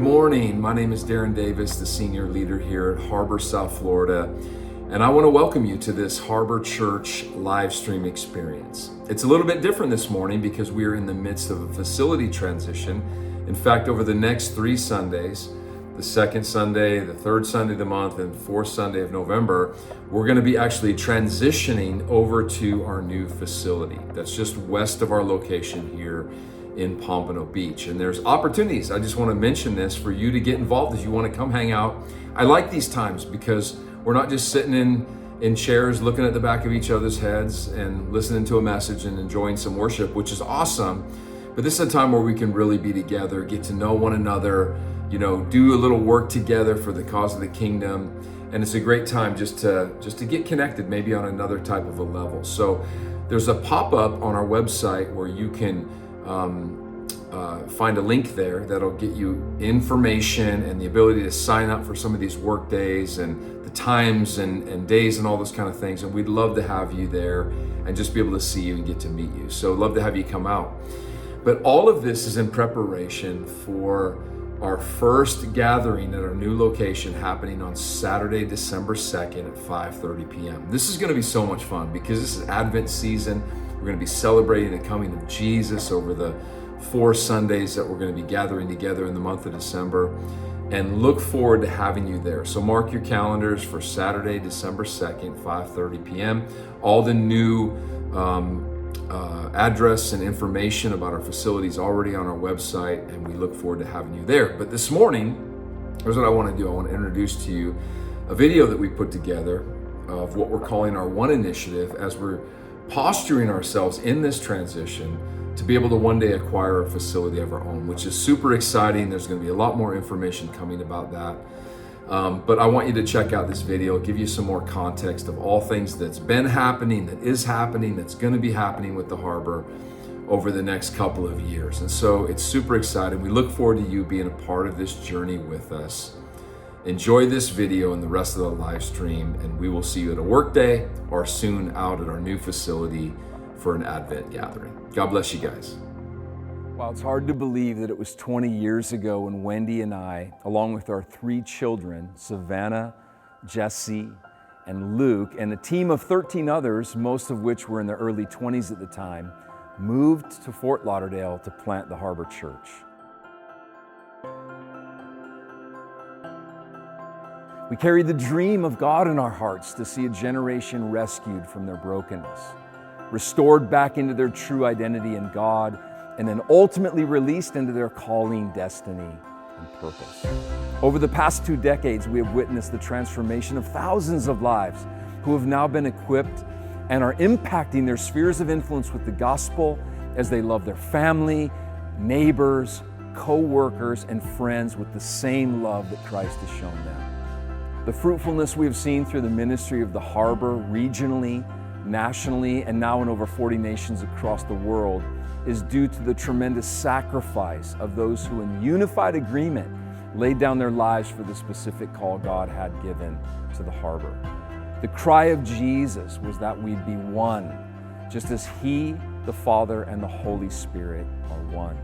morning. My name is Darren Davis, the senior leader here at Harbor, South Florida, and I want to welcome you to this Harbor Church live stream experience. It's a little bit different this morning because we are in the midst of a facility transition. In fact, over the next 3 Sundays, the second Sunday, the third Sunday of the month, and fourth Sunday of November, we're going to be actually transitioning over to our new facility that's just west of our location here in Pompano Beach. And there's opportunities. I just want to mention this for you to get involved as you want to come hang out. I like these times because we're not just sitting in chairs looking at the back of each other's heads and listening to a message and enjoying some worship, which is awesome. But this is a time where we can really be together, get to know one another, do a little work together for the cause of the kingdom. And it's a great time just to get connected, maybe on another type of a level. So there's a pop-up on our website where you can find a link there that'll get you information and the ability to sign up for some of these work days and the times and days and all those kind of things. And we'd love to have you there and just be able to see you and get to meet you. So love to have you come out. But all of this is in preparation for our first gathering at our new location happening on Saturday, December 2nd at 5:30 p.m. This is going to be so much fun because this is Advent season. We're going to be celebrating the coming of Jesus over the 4 Sundays that we're going to be gathering together in the month of December, and look forward to having you there. So mark your calendars for Saturday, December 2nd, 5:30 p.m. All the new address and information about our facilities already on our website, and we look forward to having you there. But this morning, here's what I want to do. I want to introduce to you a video that we put together of what we're calling our One Initiative as we're posturing ourselves in this transition to be able to one day acquire a facility of our own, which is super exciting. There's going to be a lot more information coming about that. But I want you to check out this video, give you some more context of all things that's been happening, that is happening, that's going to be happening with the Harbor over the next couple of years. And so it's super exciting. We look forward to you being a part of this journey with us. Enjoy this video and the rest of the live stream, and we will see you at a work day or soon out at our new facility for an Advent gathering. God bless you guys. Wow, it's hard to believe that it was 20 years ago when Wendy and I, along with our 3 children, Savannah, Jesse, and Luke, and a team of 13 others, most of which were in their early 20s at the time, moved to Fort Lauderdale to plant the Harbor Church. We carried the dream of God in our hearts to see a generation rescued from their brokenness, restored back into their true identity in God, and then ultimately released into their calling, destiny, and purpose. Over the past 2 decades, we have witnessed the transformation of thousands of lives who have now been equipped and are impacting their spheres of influence with the gospel as they love their family, neighbors, co-workers, and friends with the same love that Christ has shown them. The fruitfulness we have seen through the ministry of the Harbor regionally, nationally, and now in over 40 nations across the world is due to the tremendous sacrifice of those who in unified agreement laid down their lives for the specific call God had given to the Harbor. The cry of Jesus was that we'd be one, just as He, the Father, and the Holy Spirit are one.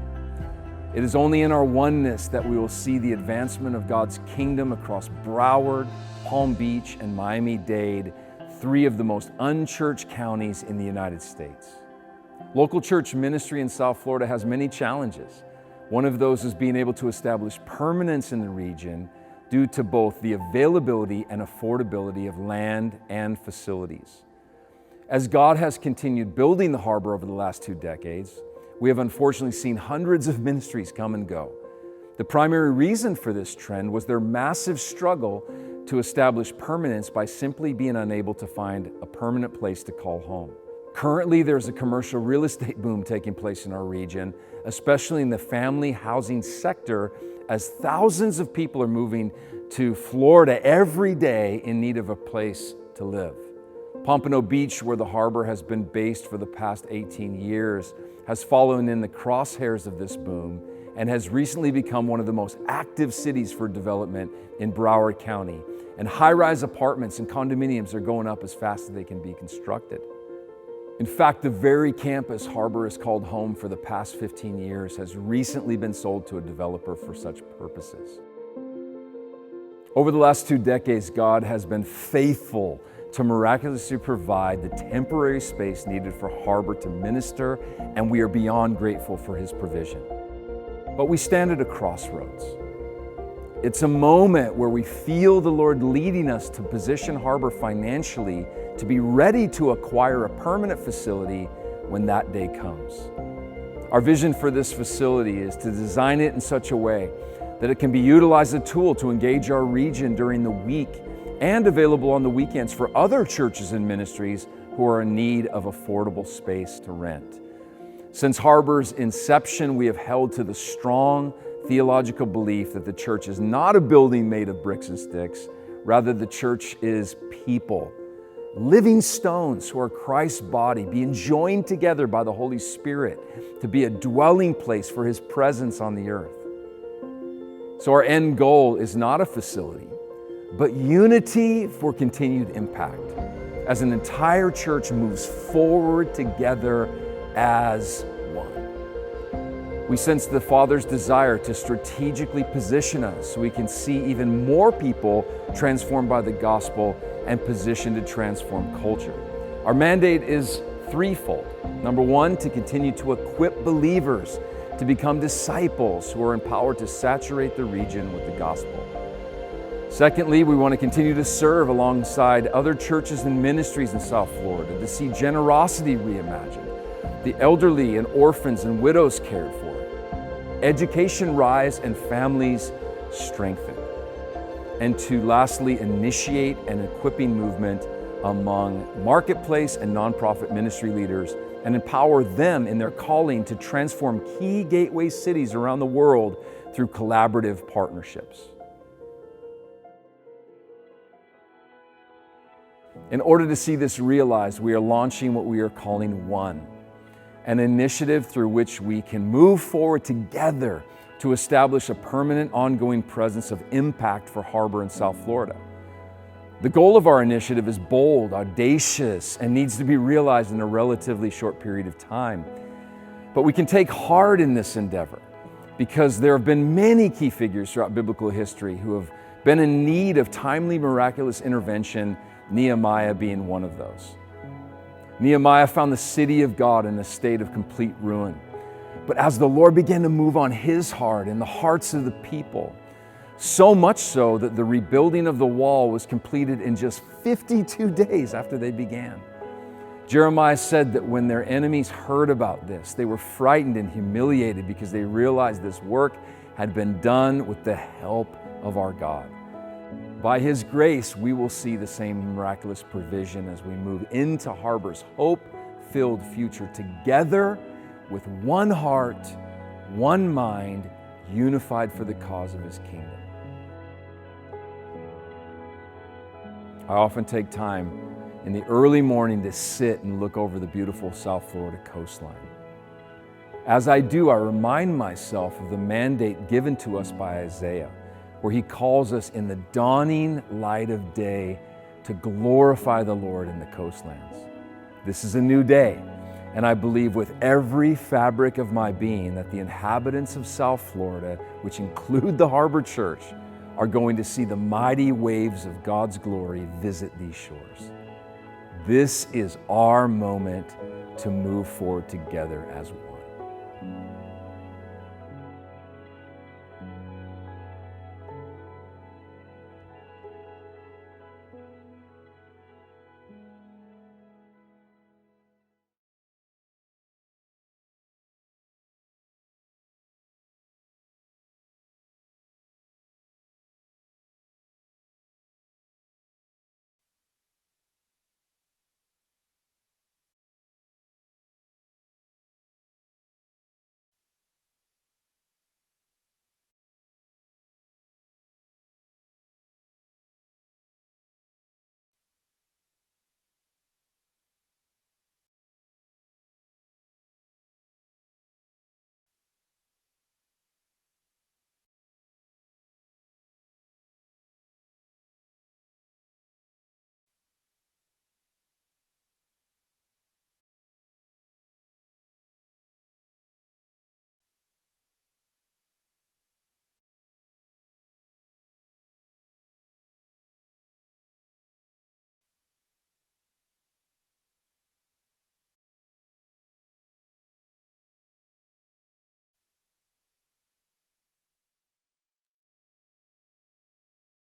It is only in our oneness that we will see the advancement of God's kingdom across Broward, Palm Beach, and Miami-Dade, 3 of the most unchurched counties in the United States. Local church ministry in South Florida has many challenges. One of those is being able to establish permanence in the region due to both the availability and affordability of land and facilities. As God has continued building the Harbor over the last 2 decades, we have unfortunately seen hundreds of ministries come and go. The primary reason for this trend was their massive struggle to establish permanence by simply being unable to find a permanent place to call home. Currently, there's a commercial real estate boom taking place in our region, especially in the family housing sector, as thousands of people are moving to Florida every day in need of a place to live. Pompano Beach, where the Harbor has been based for the past 18 years, has fallen in the crosshairs of this boom and has recently become one of the most active cities for development in Broward County. And high-rise apartments and condominiums are going up as fast as they can be constructed. In fact, the very campus Harbour has called home for the past 15 years has recently been sold to a developer for such purposes. Over the last 2 decades, God has been faithful to miraculously provide the temporary space needed for Harbour to minister, and we are beyond grateful for His provision. But we stand at a crossroads. It's a moment where we feel the Lord leading us to position Harbour financially to be ready to acquire a permanent facility when that day comes. Our vision for this facility is to design it in such a way that it can be utilized as a tool to engage our region during the week and available on the weekends for other churches and ministries who are in need of affordable space to rent. Since Harbour's inception, we have held to the strong theological belief that the church is not a building made of bricks and sticks. Rather, the church is people, living stones who are Christ's body, being joined together by the Holy Spirit to be a dwelling place for His presence on the earth. So our end goal is not a facility, but unity for continued impact as an entire church moves forward together as one. We sense the Father's desire to strategically position us so we can see even more people transformed by the gospel and positioned to transform culture. Our mandate is threefold. Number one, to continue to equip believers to become disciples who are empowered to saturate the region with the gospel. Secondly, we want to continue to serve alongside other churches and ministries in South Florida to see generosity reimagined, the elderly and orphans and widows cared for, education rise and families strengthened, and to lastly initiate an equipping movement among marketplace and nonprofit ministry leaders and empower them in their calling to transform key gateway cities around the world through collaborative partnerships. In order to see this realized, we are launching what we are calling One, an initiative through which we can move forward together to establish a permanent, ongoing presence of impact for Harbour in South Florida. The goal of our initiative is bold, audacious, and needs to be realized in a relatively short period of time. But we can take heart in this endeavor because there have been many key figures throughout biblical history who have been in need of timely, miraculous intervention, Nehemiah being one of those. Nehemiah found the city of God in a state of complete ruin. But as the Lord began to move on his heart and the hearts of the people, so much so that the rebuilding of the wall was completed in just 52 days after they began. Jeremiah said that when their enemies heard about this, they were frightened and humiliated because they realized this work had been done with the help of our God. By His grace, we will see the same miraculous provision as we move into Harbour's hope-filled future together with one heart, one mind, unified for the cause of His kingdom. I often take time in the early morning to sit and look over the beautiful South Florida coastline. As I do, I remind myself of the mandate given to us by Isaiah, where he calls us in the dawning light of day to glorify the Lord in the coastlands. This is a new day, and I believe with every fabric of my being that the inhabitants of South Florida, which include the Harbour Church, are going to see the mighty waves of God's glory visit these shores. This is our moment to move forward together as one.